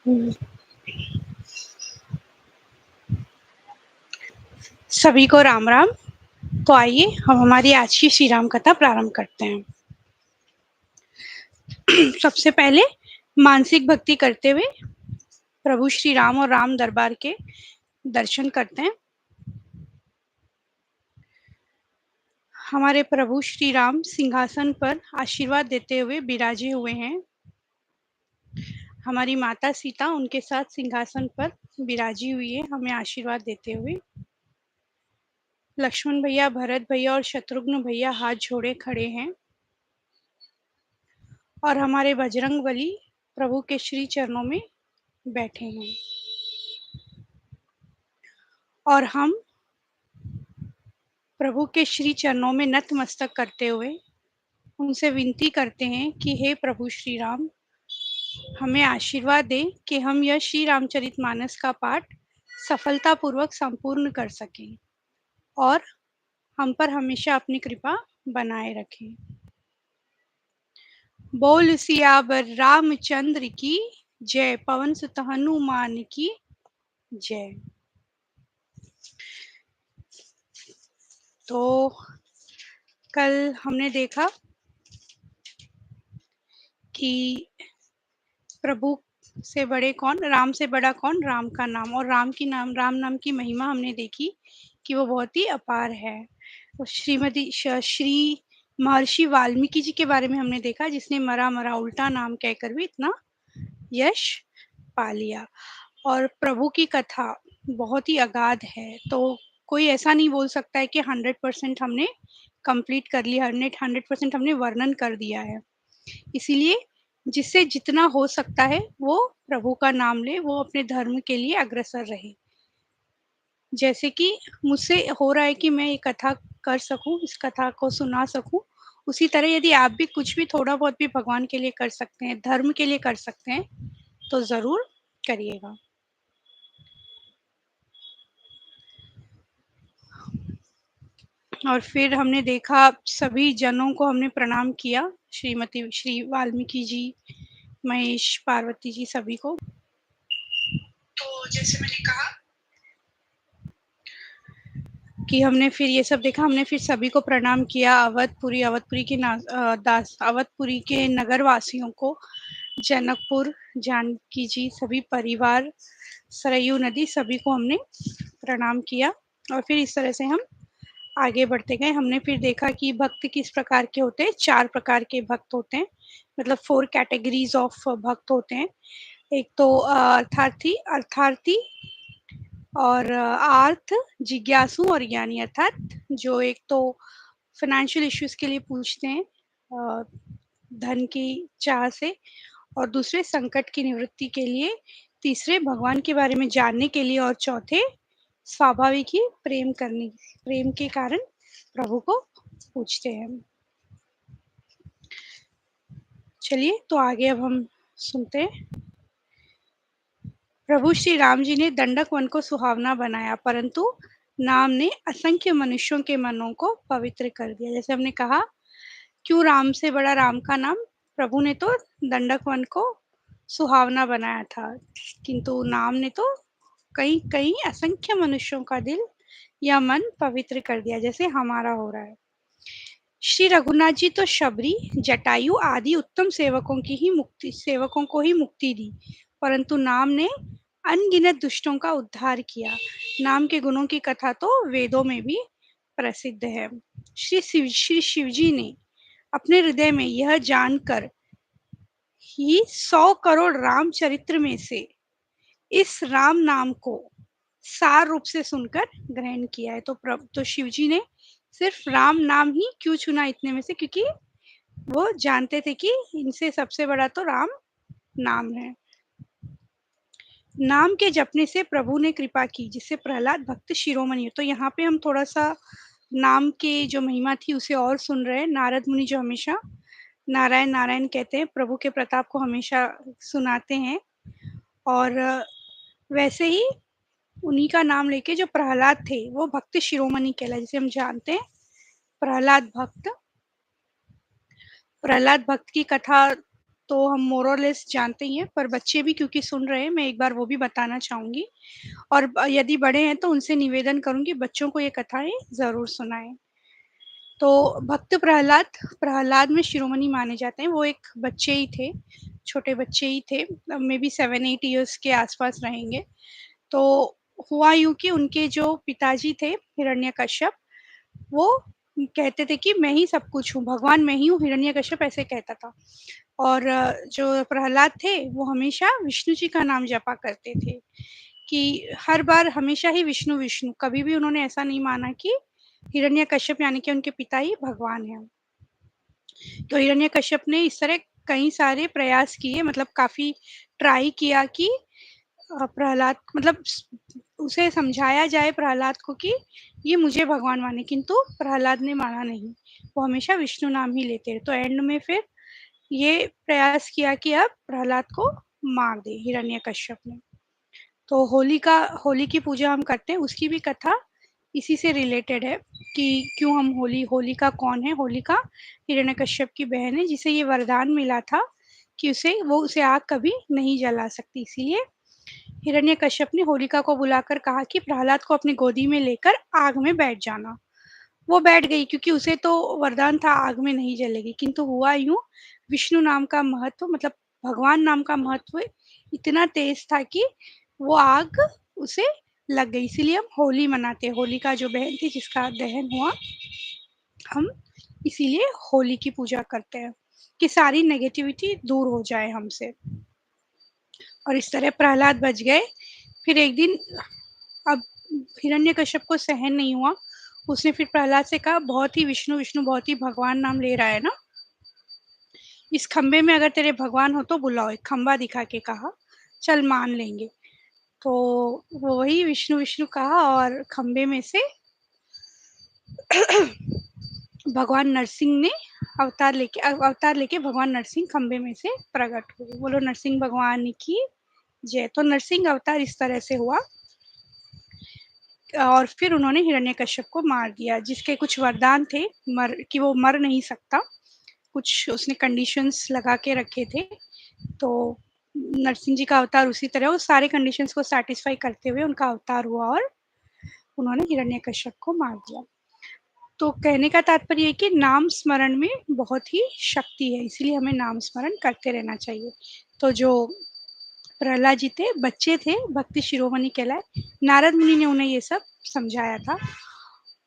हम्म। सभी को राम राम। तो आइए हम हमारी आज की श्री राम कथा प्रारंभ करते हैं। सबसे पहले मानसिक भक्ति करते हुए प्रभु श्री राम और राम दरबार के दर्शन करते हैं। हमारे प्रभु श्री राम सिंहासन पर आशीर्वाद देते हुए विराजे हुए हैं। हमारी माता सीता उनके साथ सिंहासन पर विराजी हुई है, हमें आशीर्वाद देते हुए। लक्ष्मण भैया, भरत भैया और शत्रुघ्न भैया हाथ जोड़े खड़े हैं और हमारे बजरंगबली प्रभु के श्री चरणों में बैठे हैं। और हम प्रभु के श्री चरणों में नतमस्तक करते हुए उनसे विनती करते हैं कि हे प्रभु श्री राम, हमें आशीर्वाद दें कि हम यह श्री रामचरितमानस का पाठ सफलतापूर्वक संपूर्ण कर सकें और हम पर हमेशा अपनी कृपा बनाए रखें। बोल सियावर रामचंद्र की जय, पवन सुत हनुमान की जय। तो कल हमने देखा कि प्रभु से बड़े कौन, राम से बड़ा कौन, राम का नाम। और राम नाम की महिमा हमने देखी कि वो बहुत ही अपार है। और श्री महर्षि वाल्मीकि जी के बारे में हमने देखा, जिसने मरा मरा उल्टा नाम कहकर भी इतना यश पा लिया। और प्रभु की कथा बहुत ही अगाध है, तो कोई ऐसा नहीं बोल सकता है कि 100% हमने कंप्लीट कर लिया, 100% हमने वर्णन कर दिया है। इसीलिए जिससे जितना हो सकता है वो प्रभु का नाम ले, वो अपने धर्म के लिए अग्रसर रहे। जैसे कि मुझसे हो रहा है कि मैं ये कथा कर सकूं, इस कथा को सुना सकूं, उसी तरह यदि आप भी कुछ भी थोड़ा बहुत भी भगवान के लिए कर सकते हैं, धर्म के लिए कर सकते हैं, तो जरूर करिएगा। और फिर हमने देखा, सभी जनों को हमने प्रणाम किया, श्री वाल्मीकि जी, महेश, पार्वती जी, सभी को। तो जैसे मैंने कहा कि हमने फिर ये सब देखा, हमने फिर सभी को प्रणाम किया। अवधपुरी के नगर वासियों को, जनकपुर, जानकी जी, सभी परिवार, सरयू नदी, सभी को हमने प्रणाम किया। और फिर इस तरह से हम आगे बढ़ते गए। हमने फिर देखा कि भक्त किस प्रकार के होते हैं। 4 प्रकार के भक्त होते हैं, मतलब 4 कैटेगरीज ऑफ भक्त होते हैं। एक तो अर्थार्थी और आर्थ, जिज्ञासु और ज्ञानी। अर्थात जो एक तो फाइनेंशियल इश्यूज के लिए पूछते हैं धन की चाह से, और दूसरे संकट की निवृत्ति के लिए, तीसरे भगवान के बारे में जानने के लिए, और चौथे स्वाभाविक ही प्रेम के कारण प्रभु को पूछते हैं। चलिए तो आगे अब हम सुनते हैं। प्रभु श्री राम जी ने दंडक वन को सुहावना बनाया, परंतु नाम ने असंख्य मनुष्यों के मनों को पवित्र कर दिया। जैसे हमने कहा, क्यों राम से बड़ा राम का नाम। प्रभु ने तो दंडक वन को सुहावना बनाया था, किंतु नाम ने तो कई कई असंख्य मनुष्यों का दिल या मन पवित्र कर दिया, जैसे हमारा हो रहा है। श्री रघुनाथ जी तो शबरी, जटायु आदि उत्तम सेवकों को ही मुक्ति दी, परंतु नाम ने अनगिनत दुष्टों का उद्धार किया। नाम के गुणों की कथा तो वेदों में भी प्रसिद्ध है। श्री शिव जी ने अपने हृदय में यह जानकर ही 100 करोड़ रामचरित्र में से इस राम नाम को सार रूप से सुनकर ग्रहण किया है। तो शिव जी ने सिर्फ राम नाम ही क्यों चुना इतने में से, क्योंकि वो जानते थे कि इनसे सबसे बड़ा तो राम नाम है। नाम के जपने से प्रभु ने कृपा की, जिससे प्रहलाद भक्त शिरोमणि। तो यहाँ पे हम थोड़ा सा नाम के जो महिमा थी उसे और सुन रहे हैं। नारद मुनि जो हमेशा नारायण नारायण कहते हैं, प्रभु के प्रताप को हमेशा सुनाते हैं। और वैसे ही उन्हीं का नाम लेके जो प्रहलाद थे वो भक्त शिरोमणि कहलाए, जिसे हम जानते हैं प्रहलाद भक्त। प्रहलाद भक्त की कथा तो हम मोर और लेस जानते ही हैं, पर बच्चे भी क्योंकि सुन रहे हैं, मैं एक बार वो भी बताना चाहूँगी और यदि बड़े हैं तो उनसे निवेदन करूँगी बच्चों को ये कथाएँ ज़रूर सुनाएँ। तो भक्त प्रहलाद, प्रहलाद में शिरोमणि माने जाते हैं, वो एक बच्चे ही थे, छोटे बच्चे ही थे, मेबी 7-8 इयर्स के आस-पास रहेंगे। तो हुआ यूँ कि उनके जो पिताजी थे हिरण्यकश्यप, वो कहते थे कि मैं ही सब कुछ हूँ, भगवान मैं ही हूँ, हिरण्यकश्यप ऐसे कहता था। और जो प्रहलाद थे, वो हमेशा विष्णु जी का नाम जपा करते थे, कि हर बार हमेशा ही विष्णु, विष्णु, कभी भी उन्होंने ऐसा नहीं माना कि हिरण्यकश्यप यानी कि उनके पिता ही भगवान हैं। तो हिरण्यकश्यप ने इस तरह कई सारे प्रयास किए, मतलब काफ़ी ट्राई किया कि प्रहलाद मतलब उसे समझाया जाए प्रहलाद को कि ये मुझे भगवान माने, किंतु प्रहलाद ने माना नहीं, वो हमेशा विष्णु नाम ही लेते हैं। तो एंड में फिर ये प्रयास किया कि अब प्रहलाद को मार दे हिरण्यकश्यप ने। तो होली की पूजा हम करते हैं, उसकी भी कथा इसी से रिलेटेड है कि क्यों हम होलिका कौन है? होलिका हिरण्यकश्यप की बहन है, जिसे ये वरदान मिला था कि उसे आग कभी नहीं जला सकती, इसीलिए हिरण्यकश्यप ने होलिका को बुलाकर कहा कि प्रहलाद को अपनी गोदी में लेकर आग में बैठ जाना। वो बैठ गई क्योंकि उसे तो वरदान था आग में नहीं जलेगी, किंतु हुआ यूँ, विष्णु नाम का महत्व मतलब भगवान नाम का महत्व इतना तेज था कि वो आग उसे लग गई, इसीलिए हम होली मनाते हैं। होलिका जो बहन थी जिसका दहन हुआ, हम इसीलिए होली की पूजा करते हैं कि सारी नेगेटिविटी दूर हो जाए हमसे। और इस तरह प्रहलाद बच गए। फिर एक दिन अब हिरण्यकश्यप को सहन नहीं हुआ, उसने फिर प्रहलाद से कहा बहुत ही विष्णु, विष्णु बहुत ही भगवान नाम ले रहा है ना, इस खंबे में अगर तेरे भगवान हो तो बुलाओ, एक खंबा दिखा के कहा, चल मान लेंगे। तो वो वही विष्णु, विष्णु कहा और खंबे में से भगवान नरसिंह ने अवतार लेके भगवान नरसिंह खंबे में से प्रकट हुए। बोलो नरसिंह भगवान की जय। तो नरसिंह अवतार इस तरह से हुआ और फिर उन्होंने हिरण्यकश्यप को मार दिया, जिसके कुछ वरदान थे कि वो मर नहीं सकता, कुछ उसने कंडीशंस लगा के रखे थे। तो नरसिंह जी का अवतार उसी तरह उस सारे कंडीशंस को सैटिस्फाई करते हुए उनका अवतार हुआ और उन्होंने हिरण्यकश्यप को मार दिया। तो कहने का तात्पर्य है कि नाम स्मरण में बहुत ही शक्ति है, इसीलिए हमें नाम स्मरण करते रहना चाहिए। तो जो प्रहलाद जी थे, बच्चे थे, भक्ति शिरोमणि कहलाए, नारद मुनि ने उन्हें ये सब समझाया था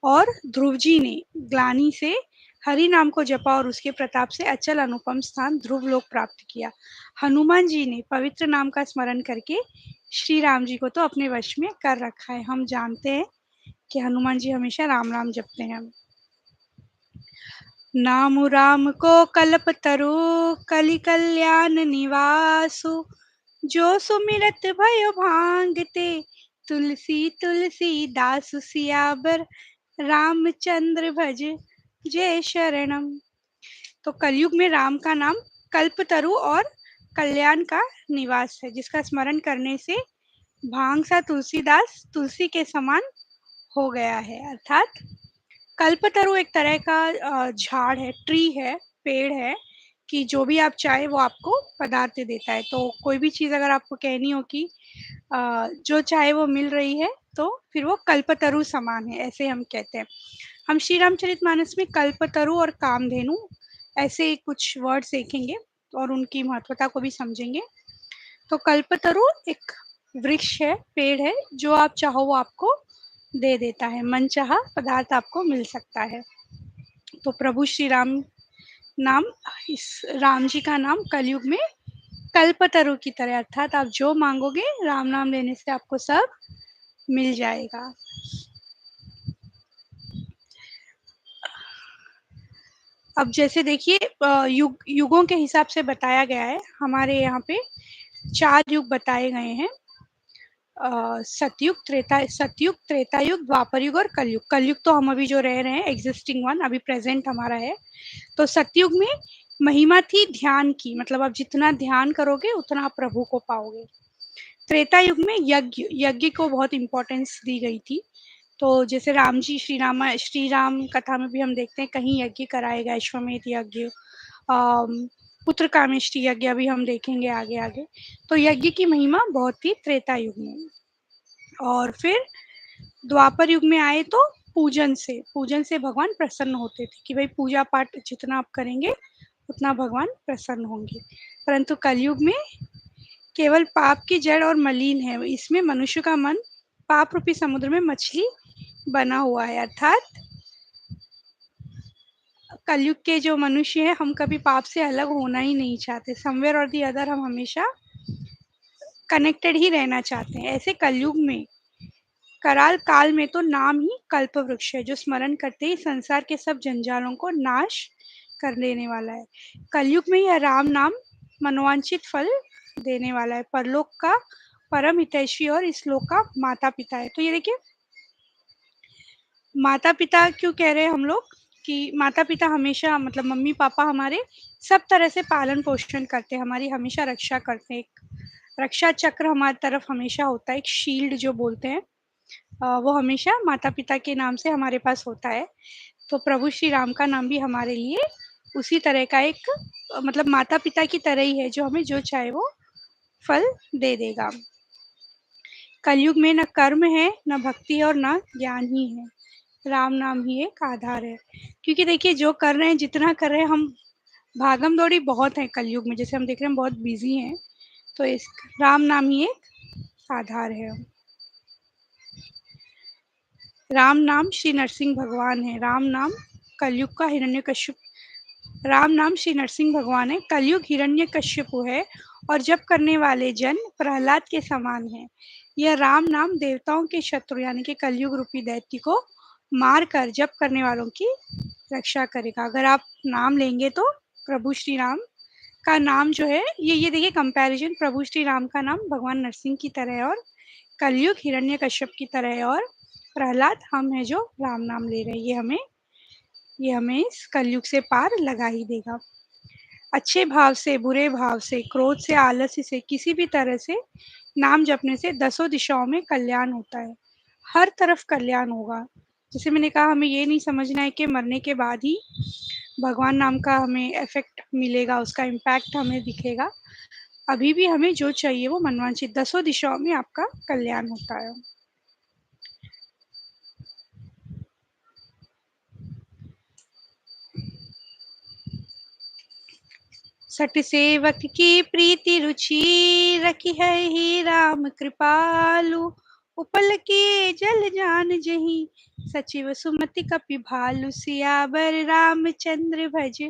और ध्रुव जी ने ग्लानि से हरि नाम को जपा और उसके प्रताप से अचल अनुपम स्थान ध्रुव लोक प्राप्त किया। हनुमान जी ने पवित्र नाम का स्मरण करके श्री राम जी को तो अपने वश में कर रखा है। हम जानते हैं कि हनुमान जी हमेशा राम राम जपते हैं। नाम राम को कल्पतरु कलि कल्याण निवासु, जो सुमिरत भयो भांगते तुलसी तुलसी दासु, सियावर रामचंद्र भज जय शरणम। तो कलयुग में राम का नाम कल्पतरु और कल्याण का निवास है, जिसका स्मरण करने से भांग सा तुलसीदास तुलसी के समान हो गया है। अर्थात कल्पतरु एक तरह का झाड़ है, ट्री है, पेड़ है कि जो भी आप चाहे वो आपको पदार्थ देता है। तो कोई भी चीज़ अगर आपको कहनी हो कि जो चाहे वो मिल रही है, तो फिर वो कल्पतरु समान है, ऐसे हम कहते हैं। हम श्री रामचरितमानस में कल्पतरु और कामधेनु ऐसे कुछ वर्ड्स देखेंगे और उनकी महत्वता को भी समझेंगे। तो कल्पतरु एक वृक्ष है, पेड़ है, जो आप चाहो वो आपको दे देता है, मनचाहा पदार्थ आपको मिल सकता है। तो प्रभु श्री राम नाम, इस राम जी का नाम कलयुग में कल्पतरु की तरह, अर्थात आप जो मांगोगे राम नाम लेने से आपको सब मिल जाएगा। अब जैसे देखिए युगों के हिसाब से बताया गया है, हमारे यहाँ पे 4 युग बताए गए हैं। सतयुग, त्रेता युग, द्वापर युग और कलयुग। कलयुग तो हम अभी जो रह रहे हैं, एग्जिस्टिंग वन, अभी प्रेजेंट हमारा है। तो सतयुग में महिमा थी ध्यान की, मतलब आप जितना ध्यान करोगे उतना आप प्रभु को पाओगे। त्रेता युग में यज्ञ को बहुत इंपॉर्टेंस दी गई थी। तो जैसे राम जी श्री राम कथा में भी हम देखते हैं कहीं यज्ञ कराए गए, अश्वमेध यज्ञ, पुत्र कामेष्टि यज्ञ अभी हम देखेंगे आगे आगे। तो यज्ञ की महिमा बहुत थी त्रेता युग में। और फिर द्वापर युग में आए तो पूजन से भगवान प्रसन्न होते थे कि भाई पूजा पाठ जितना आप करेंगे उतना भगवान प्रसन्न होंगे। परंतु कलयुग में केवल पाप की जड़ और मलिन है, इसमें मनुष्य का मन पाप रूपी समुद्र में मछली बना हुआ है। अर्थात कलयुग के जो मनुष्य है हम कभी पाप से अलग होना ही नहीं चाहते, समवेयर और दी अदर हम हमेशा कनेक्टेड ही रहना चाहते हैं। ऐसे कलयुग में कराल काल में तो नाम ही कल्प वृक्ष है, जो स्मरण करते ही संसार के सब जंजालों को नाश कर लेने वाला है। कलयुग में यह राम नाम मनोवांछित फल देने वाला है, परलोक का परम हितैषी और इस लोक का माता पिता है। तो ये देखिए, माता पिता क्यों कह रहे हैं हम लोग कि माता पिता हमेशा मतलब मम्मी पापा हमारे सब तरह से पालन पोषण करते हैं, हमारी हमेशा रक्षा करते हैं। एक रक्षा चक्र हमारी तरफ हमेशा होता है, एक शील्ड जो बोलते हैं, वो हमेशा माता पिता के नाम से हमारे पास होता है। तो प्रभु श्री राम का नाम भी हमारे लिए उसी तरह का एक मतलब माता पिता की तरह ही है, जो हमें जो चाहे वो फल दे देगा। कलयुग में न कर्म है, न भक्ति और न ज्ञान ही है, राम नाम ही एक आधार है। क्योंकि देखिए जो कर रहे हैं, जितना कर रहे हैं हम, भागम दौड़ी बहुत है कलयुग में, जैसे हम देख रहे हैं बहुत बिजी हैं। तो इस राम नाम ही एक आधार है। राम नाम श्री नरसिंह भगवान है। राम नाम कलयुग का हिरण्यकश्यप, राम नाम श्री नरसिंह भगवान है, कलयुग हिरण्यकश्यपु है और जप करने वाले जन प्रहलाद के समान है। यह राम नाम देवताओं के शत्रु यानी कि कलयुग रूपी दैत्य को मार कर जप करने वालों की रक्षा करेगा। अगर आप नाम लेंगे तो प्रभु श्री राम का नाम जो है, ये देखिए कंपैरिजन, प्रभु श्री राम का नाम भगवान नरसिंह की तरह है और कलयुग हिरण्यकश्यप की तरह है, और प्रहलाद हम है जो राम नाम ले रहे हैं। ये हमें इस कलयुग से पार लगा ही देगा। अच्छे भाव से, बुरे भाव से, क्रोध से, आलस्य से, किसी भी तरह से नाम जपने से दसों दिशाओं में कल्याण होता है, हर तरफ कल्याण होगा। जैसे मैंने कहा, हमें ये नहीं समझना है कि मरने के बाद ही भगवान नाम का हमें इफेक्ट मिलेगा, उसका इम्पैक्ट हमें दिखेगा। अभी भी हमें जो चाहिए वो मनवांछित दसों दिशाओं में आपका कल्याण होता है। सट सेवक की प्रीति रुचि रखी है ही राम कृपालु, उपल के जल जान जही सचिव सुमति कपि भालु, सियावर रामचंद्र भज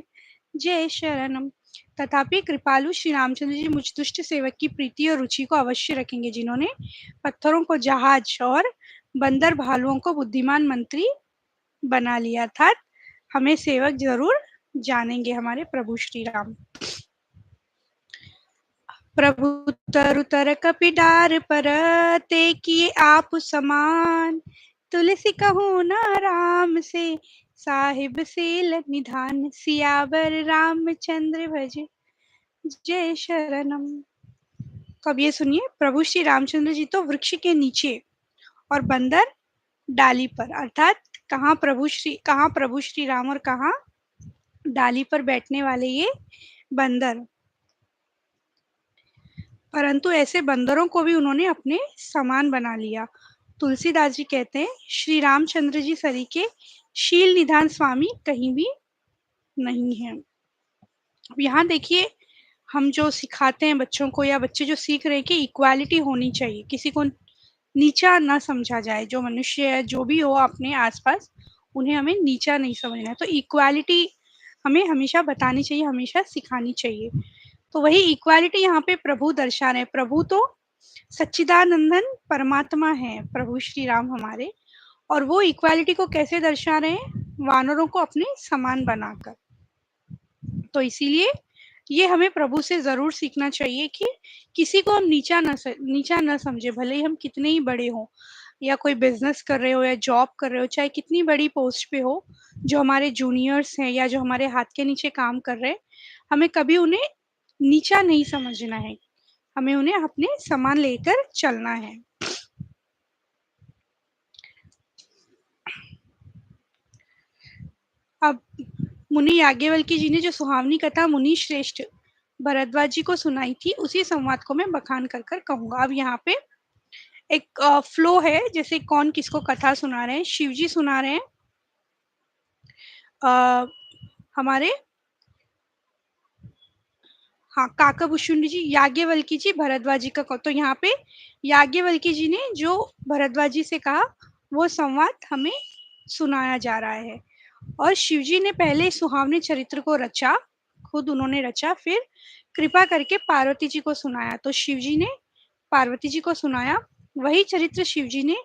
जय शरणम। तथापि कृपालु श्री रामचंद्र जी मुझ दुष्ट सेवक की प्रीति और रुचि को अवश्य रखेंगे, जिन्होंने पत्थरों को जहाज और बंदर भालुओं को बुद्धिमान मंत्री बना लिया। अर्थात हमें सेवक जरूर जानेंगे हमारे प्रभु श्री राम। प्रभु तरु तर कपिडार पर ते किए आप समान, तुलसी कहूँ न राम से साहिब सील निधान, सियावर रामचंद्र भज जय शरणम। तो अब ये सुनिए, प्रभु श्री रामचंद्र जी तो वृक्ष के नीचे और बंदर डाली पर, अर्थात कहाँ प्रभु श्री राम और कहाँ डाली पर बैठने वाले ये बंदर। परंतु ऐसे बंदरों को भी उन्होंने अपने समान बना लिया। तुलसीदास जी कहते हैं, श्री रामचंद्र जी सरीखे शील निधान स्वामी कहीं भी नहीं है। अब यहाँ देखिए, हम जो सिखाते हैं बच्चों को, या बच्चे जो सीख रहे हैं कि इक्वालिटी होनी चाहिए, किसी को नीचा ना समझा जाए, जो मनुष्य है जो भी हो अपने आसपास, उन्हें हमें नीचा नहीं समझना है। तो इक्वालिटी हमें हमेशा बतानी चाहिए, हमेशा सिखानी चाहिए। तो वही इक्वालिटी यहाँ पे प्रभु दर्शा रहे हैं। प्रभु तो सच्चिदानंदन परमात्मा है, प्रभु श्री राम हमारे, और वो इक्वालिटी को कैसे दर्शा रहे हैं, वानरों को अपने समान बनाकर। तो इसीलिए ये हमें प्रभु से जरूर सीखना चाहिए कि किसी को हम नीचा न समझे, भले ही हम कितने ही बड़े हों, या कोई बिजनेस कर रहे हो या जॉब कर रहे हो, चाहे कितनी बड़ी पोस्ट पे हो, जो हमारे जूनियर्स हैं या जो हमारे हाथ के नीचे काम कर रहे हैं, हमें कभी उन्हें नीचा नहीं समझना है, हमें उन्हें अपने समान लेकर चलना है। अब मुनि याज्ञवल्क्य जी ने जो सुहावनी कथा मुनि श्रेष्ठ भरद्वाज जी को सुनाई थी, उसी संवाद को मैं बखान कर कर कहूँगा। अब यहाँ पे एक फ्लो है, जैसे कौन किसको कथा सुना रहे हैं। शिव जी सुना रहे हैं अ, हमारे हाँ, काकाभूषुंडी जी, याज्ञवल्क्य जी, भरद्वाज जी का तो यहाँ पे याज्ञवल्क्य जी ने जो भरद्वाज जी से कहा, वो संवाद हमें सुनाया जा रहा है। और शिव जी ने पहले सुहावने चरित्र को रचा, खुद उन्होंने रचा, फिर कृपा करके पार्वती जी को सुनाया। तो शिव जी ने पार्वती जी को सुनाया, वही चरित्र शिव जी ने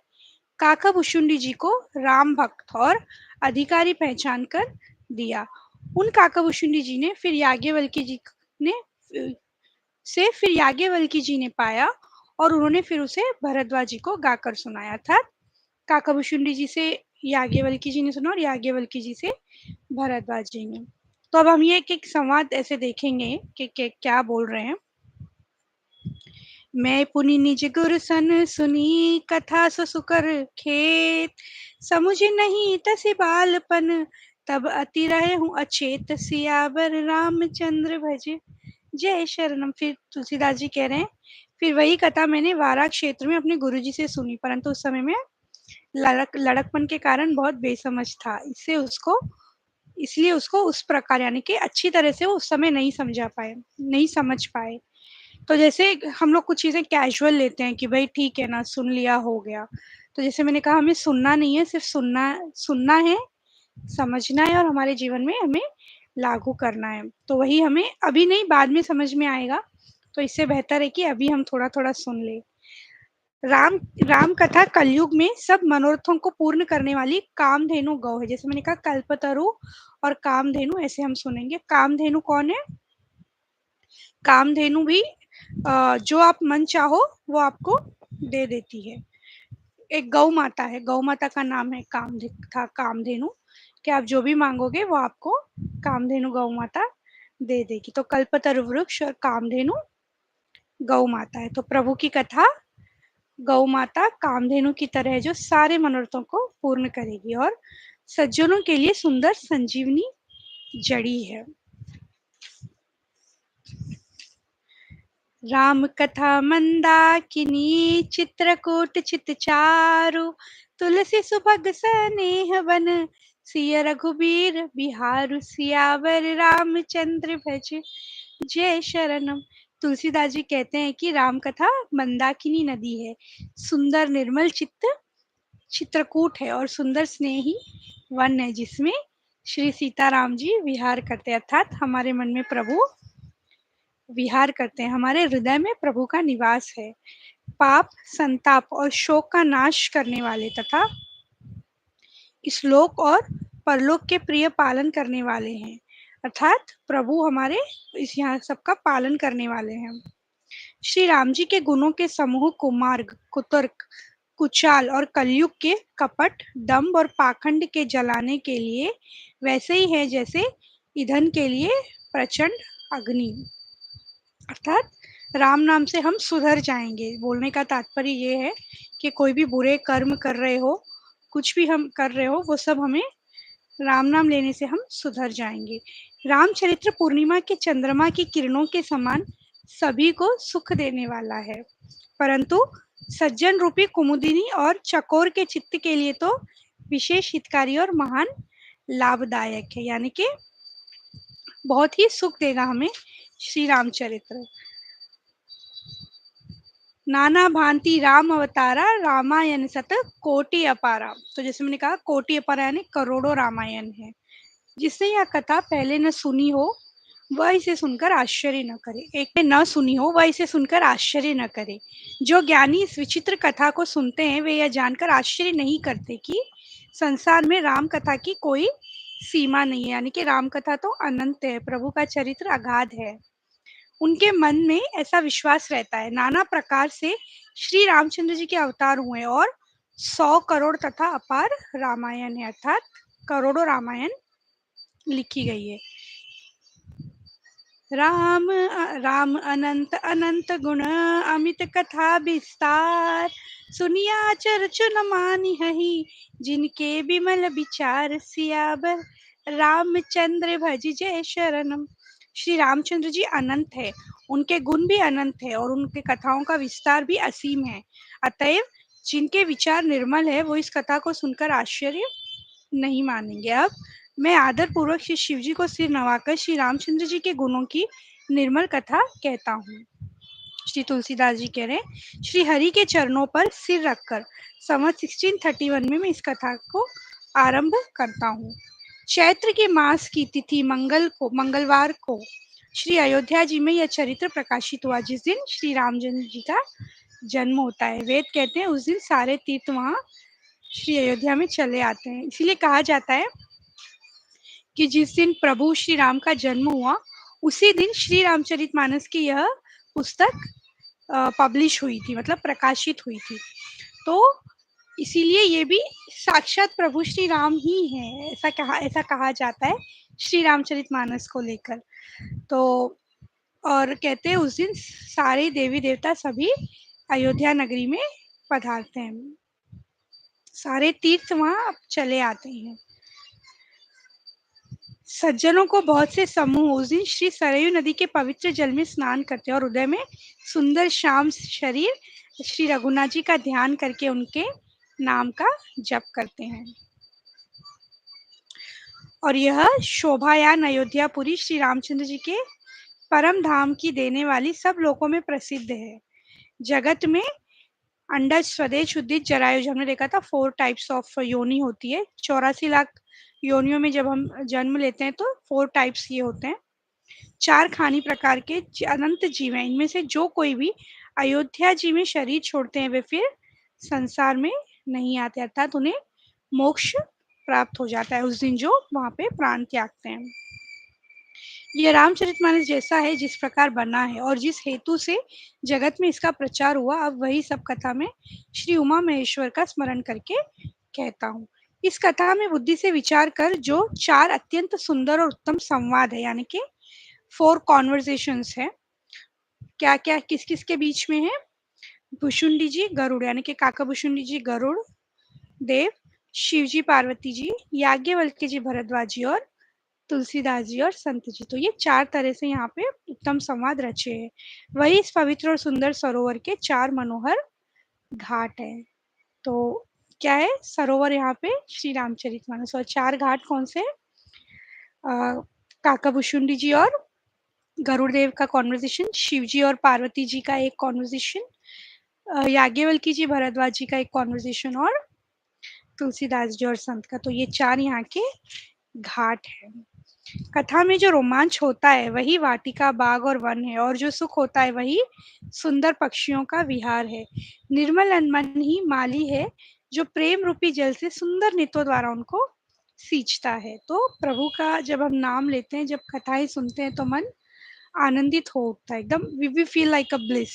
काकाभूषुंडी जी को राम भक्त और अधिकारी पहचान कर दिया। उन काकाभूषुंडी जी ने फिर याज्ञवल्क्य जी ने फिर याज्ञवल्क्य जी ने पाया और उन्होंने फिर उसे भरद्वाज जी को गाकर सुनाया था। काकाभूषुंडी जी से याज्ञवल्क्य जी ने सुना और याज्ञवल्क्य जी से भरद्वाज जी ने। तो अब हम ये एक संवाद ऐसे देखेंगे कि क्या बोल रहे हैं। मैं पुनि निज गुर सन सुनी कथा सो सुकर खेत, समुझ नहीं तसि बालपन तब अति रहे हूँ अचेत, सियावर रामचंद्र भज जय शरणम। फिर तुलसीदास जी कह रहे हैं, फिर वही कथा मैंने वारा क्षेत्र में अपने गुरुजी से सुनी, परंतु उस समय में लड़कपन के कारण बहुत बेसमझ था, इसलिए उसको उस प्रकार यानी कि अच्छी तरह से वो उस समय नहीं समझ पाए। तो जैसे हम लोग कुछ चीज़ें कैजुअल लेते हैं कि भाई ठीक है ना, सुन लिया हो गया। तो जैसे मैंने कहा, हमें सुनना नहीं है, सिर्फ सुनना सुनना है, समझना है और हमारे जीवन में हमें लागू करना है। तो वही हमें अभी नहीं, बाद में समझ में आएगा। तो इससे बेहतर है कि अभी हम थोड़ा-थोड़ा सुन लें। राम राम कथा कलयुग में सब मनोरथों को पूर्ण करने वाली कामधेनु गौ है। जैसे मैंने कहा, कल्पतरु और कामधेनु, ऐसे हम सुनेंगे। कामधेनु कौन है? कामधेनु भी जो आप मन चाहो वो आपको दे देती है। एक गौ माता है, गौ माता का नाम है कामधेनु, कि आप जो भी मांगोगे वो आपको कामधेनु गौ माता दे देगी। तो कल्पतरु वृक्ष और कामधेनु गौ माता है। तो प्रभु की कथा गौ माता कामधेनु की तरह है, जो सारे मनोरथों को पूर्ण करेगी और सज्जनों के लिए सुंदर संजीवनी जड़ी है। राम कथा मंदाकिनी चित्रकूट चित चारु, तुलसी सुभग सनेह बन सिय रघुबीर बिहारु, सियावर रामचंद्र भज जय शरणम। तुलसीदास जी कहते हैं कि राम कथा मंदाकिनी नदी है, सुंदर निर्मल चित्त चित्रकूट है और सुंदर स्नेही वन है, जिसमें श्री सीताराम जी विहार करते हैं, अर्थात हमारे मन में प्रभु विहार करते हैं, हमारे हृदय में प्रभु का निवास है। पाप, संताप और शोक का नाश करने वाले तथा इस लोक और परलोक के प्रिय पालन करने वाले हैं, अर्थात प्रभु हमारे इस यहाँ सबका पालन करने वाले हैं। श्री राम जी के गुणों के समूह कुमार्ग, कुतर्क, कुचाल और कलयुग के कपट, दम्भ और पाखंड के जलाने के लिए वैसे ही है जैसे ईंधन के लिए प्रचंड अग्नि। अर्थात राम नाम से हम सुधर जाएंगे। बोलने का तात्पर्य ये है कि कोई भी बुरे कर्म कर रहे हो, कुछ भी हम कर रहे हो, वो सब हमें राम नाम लेने से हम सुधर जाएंगे। रामचरित्र पूर्णिमा के चंद्रमा की किरणों के समान सभी को सुख देने वाला है, परंतु सज्जन रूपी कुमुदिनी और चकोर के चित्त के लिए तो विशेष हितकारी और महान लाभदायक है, यानी कि बहुत ही सुख देगा हमें श्री रामचरित्र। नाना भांति राम अवतारा, रामायण सत कोटि अपारा। तो जैसे मैंने कहा, कोटि अपारा यानी करोड़ों रामायण है। जिसने यह कथा पहले न सुनी हो वह इसे सुनकर आश्चर्य न करे। एक ने न सुनी हो वह इसे सुनकर आश्चर्य न करे। जो ज्ञानी इस विचित्र कथा को सुनते हैं वे यह जानकर आश्चर्य नहीं करते कि संसार में राम कथा की कोई सीमा नहीं है, यानी कि राम कथा तो अनंत है, प्रभु का चरित्र अगाध है। उनके मन में ऐसा विश्वास रहता है। नाना प्रकार से श्री रामचंद्र जी के अवतार हुए और 100 करोड़ तथा अपार रामायण है, अर्थात करोड़ों रामायण लिखी गई है। राम राम अनंत अनंत गुण अमित कथा विस्तार, सुनिया चरचु न मानी हही जिनके बिमल विचार, सियावर रामचंद्र भज जय शरणम। श्री रामचंद्र जी अनंत है, उनके गुण भी अनंत है और उनके कथाओं का विस्तार भी असीम है। अतएव जिनके विचार निर्मल है वो इस कथा को सुनकर आश्चर्य नहीं मानेंगे। अब मैं आदर पूर्वक श्री शिव जी को सिर नवाकर श्री रामचंद्र जी के गुणों की निर्मल कथा कहता हूँ। श्री तुलसीदास जी कह रहे हैं, श्री हरि के चरणों पर सिर रखकर संवत 1631 में मैं इस कथा को आरंभ करता हूँ। चैत्र के मास की तिथि मंगलवार को श्री अयोध्या जी में यह चरित्र प्रकाशित हुआ, जिस दिन श्री रामचंद्र जी का जन्म होता है। वेद कहते हैं उस दिन सारे तीर्थ वहां श्री अयोध्या में चले आते हैं। इसीलिए कहा जाता है कि जिस दिन प्रभु श्री राम का जन्म हुआ उसी दिन श्री रामचरितमानस की यह पुस्तक पब्लिश हुई थी, मतलब प्रकाशित हुई थी। तो इसीलिए ये भी साक्षात प्रभु श्री राम ही है, ऐसा कहा जाता है श्री रामचरितमानस को लेकर। तो और कहते हैं उस दिन सारे देवी देवता सभी अयोध्या नगरी में पधारते हैं, सारे तीर्थ वहां चले आते हैं। सज्जनों को बहुत से समूह उस दिन श्री सरयू नदी के पवित्र जल में स्नान करते हैं और हृदय में सुंदर श्याम शरीर श्री रघुनाथ जी का ध्यान करके उनके नाम का जप करते हैं। और यह शोभायान अयोध्यापुरी श्री रामचंद्र जी के परम धाम की देने वाली सब लोगों में प्रसिद्ध है। जगत में अंडज, स्वदेश, उद्दित, जरायुज, हमने देखा था 4 टाइप्स ऑफ योनि होती है। 84 लाख योनियों में जब हम जन्म लेते हैं तो 4 टाइप्स ये होते हैं। 4 खानी प्रकार के अनंत जीव हैं, इनमें से जो कोई भी अयोध्या जी में शरीर छोड़ते हैं वे फिर संसार में नहीं आते, अर्थात उन्हें मोक्ष प्राप्त हो जाता है उस दिन जो वहां पे प्राण त्यागते हैं। यह रामचरितमानस जैसा है जिस प्रकार बना है और जिस हेतु से जगत में इसका प्रचार हुआ, अब वही सब कथा में श्री उमा महेश्वर का स्मरण करके कहता हूँ। इस कथा में बुद्धि से विचार कर जो 4 अत्यंत सुंदर और उत्तम संवाद है, यानी कि 4 कॉन्वर्सेशंस है। क्या क्या किस किस के बीच में है? भुशुंडी जी गरुड़, यानी कि काका भुशुंडी जी गरुड़ देव, शिव जी पार्वती जी, याज्ञवल्क्य जी भरद्वाज जी और तुलसीदास जी और संत जी। तो ये 4 तरह से यहाँ पे उत्तम संवाद रचे हैं। वही इस पवित्र और सुंदर सरोवर के 4 मनोहर घाट है। तो क्या है? सरोवर यहाँ पे श्री रामचरितमानस, और 4 घाट कौन से? काका भुशुंडी जी और गरुड़ देव का कॉन्वर्सेशन, शिव जी और पार्वती जी का एक कॉन्वर्सेशन, याज्ञवल्की जी भरद्वाज जी का एक कॉन्वर्सेशन और तुलसीदास जी और संत का। तो ये 4 यहाँ के घाट है। कथा में जो रोमांच होता है वही वाटिका, बाग और वन है, और जो सुख होता है वही सुंदर पक्षियों का विहार है। निर्मल मन ही माली है जो प्रेम रूपी जल से सुंदर नित्यों द्वारा उनको सींचता है। तो प्रभु का जब हम नाम लेते हैं, जब कथाएं सुनते हैं तो मन आनंदित हो उठता है, एकदम we feel like a bliss.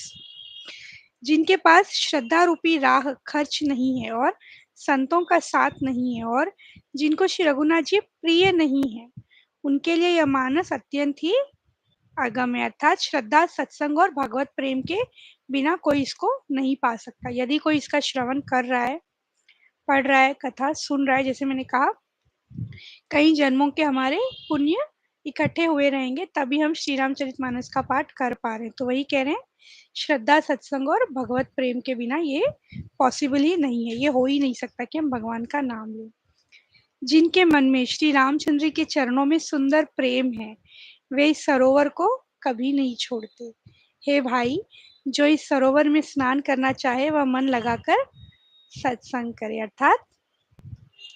जिनके पास श्रद्धा रूपी राह खर्च नहीं है और संतों का साथ नहीं है और जिनको श्री रघुनाथ जी प्रिय नहीं है, उनके लिए यह मानस अत्यंत ही अगम है, अर्थात श्रद्धा, सत्संग और भगवत प्रेम के बिना कोई इसको नहीं पा सकता। यदि कोई इसका श्रवण कर रहा है, पढ़ रहा है, कथा सुन रहा है, जैसे मैंने कहा कई जन्मों के हमारे पुण्य इकट्ठे हुए रहेंगे तभी हम श्री रामचरितमानस का पाठ कर पा रहे हैं। तो वही कह रहे हैं, श्रद्धा, सत्संग और भगवत प्रेम के बिना ये पॉसिबल ही नहीं है, ये हो ही नहीं सकता कि हम भगवान का नाम लें। जिनके मन में श्री रामचंद्र के चरणों में सुंदर प्रेम है वे इस सरोवर को कभी नहीं छोड़ते। हे भाई, जो इस सरोवर में स्नान करना चाहे वह मन लगाकर सत्संग करे, अर्थात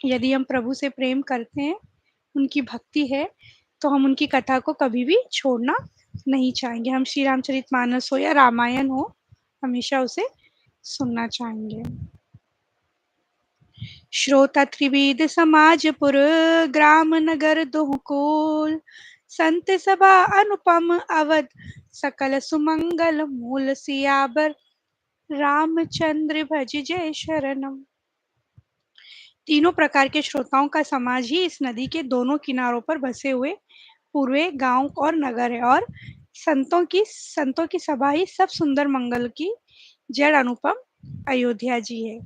यदि हम प्रभु से प्रेम करते हैं, उनकी भक्ति है, तो हम उनकी कथा को कभी भी छोड़ना नहीं चाहेंगे। हम श्री रामचरितमानस हो या रामायण हो, हमेशा उसे सुनना चाहेंगे। श्रोता त्रिविध समाजपुर ग्राम नगर दोहकोल, संत सभा अनुपम अवध सकल सुमंगल मूल सियाबर रामचंद्र भज जय शरणम। तीनों प्रकार के श्रोताओं का समाज ही इस नदी के दोनों किनारों पर बसे हुए पूर्वे गांव और नगर है, और संतों की सभा ही सब सुंदर मंगल की जड़ अनुपम अयोध्या जी है।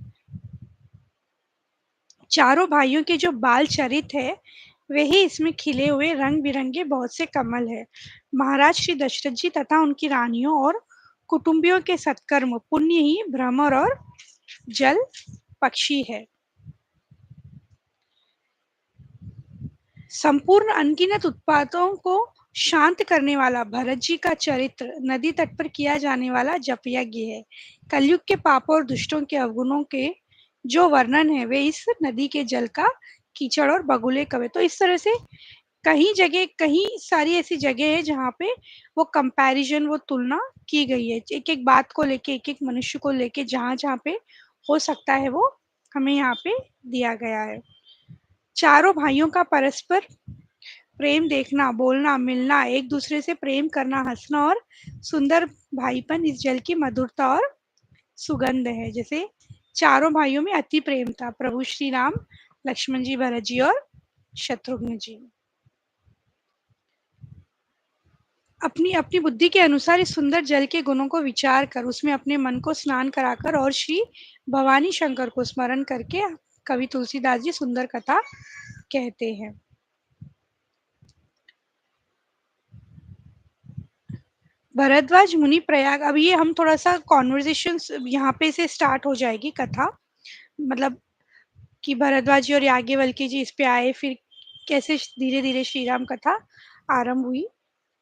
चारों भाइयों के जो बाल चरित है वे ही इसमें खिले हुए रंग-बिरंगे बहुत से कमल हैं। महाराज श्री दशरथ जी तथा उनकी रानियों और कुटुंबियों के सत्कर्म, पुण्य ही भ्रमर और जल पक्षी है। संपूर्ण अनगिनत उत्पातों को शांत करने वाला भरत जी का चरित्र नदी तट पर किया जाने वाला जप यज्ञ है। कलयुग के पापों और दुष्टों के अवगुणों के जो वर्णन है वे इस नदी के जल का कीचड़ और बगुले कवे। तो इस तरह से कहीं सारी ऐसी जगह है जहाँ पे वो कंपैरिजन, वो तुलना की गई है। एक-एक बात को लेके, एक-एक मनुष्य को लेके जहाँ-जहाँ पे हो सकता है वो हमें यहाँ पे दिया गया है। चारों भाइयों का परस्पर प्रेम देखना, बोलना, मिलना, एक दूसरे से प्रेम करना, हँसना और सुंदर भाईपन इस जल की मधुरता और सुगंध है। जैसे चारों भाइयों में अति प्रेम था, प्रभु श्री राम, लक्ष्मण जी, भरत जी और शत्रुघ्न जी। अपनी अपनी बुद्धि के अनुसार इस सुंदर जल के गुणों को विचार कर उसमें अपने मन को स्नान कराकर और श्री भवानी शंकर को स्मरण करके कवि तुलसीदास जी सुंदर कथा कहते हैं। भरद्वाज मुनि प्रयाग, अब ये हम थोड़ा सा कॉन्वर्जेशन यहाँ पे से स्टार्ट हो जाएगी कथा, मतलब कि भरद्वाज जी और याज्ञवल्क्य जी इस पे आए, फिर कैसे धीरे धीरे श्री राम कथा आरंभ हुई,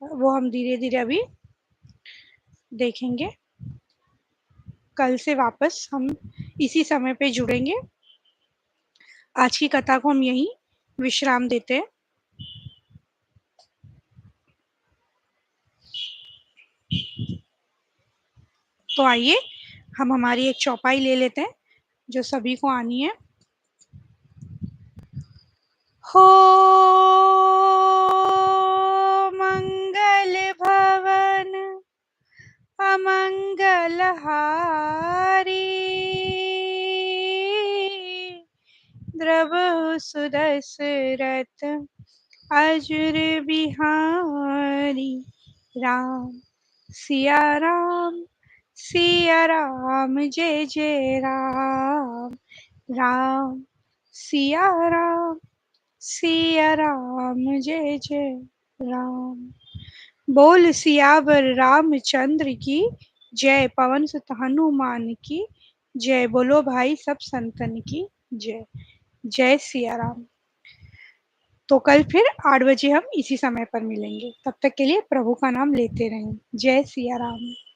वो हम धीरे धीरे अभी देखेंगे। कल से वापस हम इसी समय पे जुड़ेंगे। आज की कथा को हम यहीं विश्राम देते हैं। तो आइए हम हमारी एक चौपाई ले लेते हैं जो सभी को आनी है। हो मंगल भवन अमंगल हारी, द्रवहु सुदशरथ अजुर बिहारी। राम सिया राम जय जय राम। राम सिया राम जय जय राम। बोल सियावर रामचंद्र की जय, पवन सुत हनुमान की जय, बोलो भाई सब संतन की जय। जय सिया राम। तो कल फिर 8 बजे हम इसी समय पर मिलेंगे। तब तक के लिए प्रभु का नाम लेते रहें। जय सिया राम।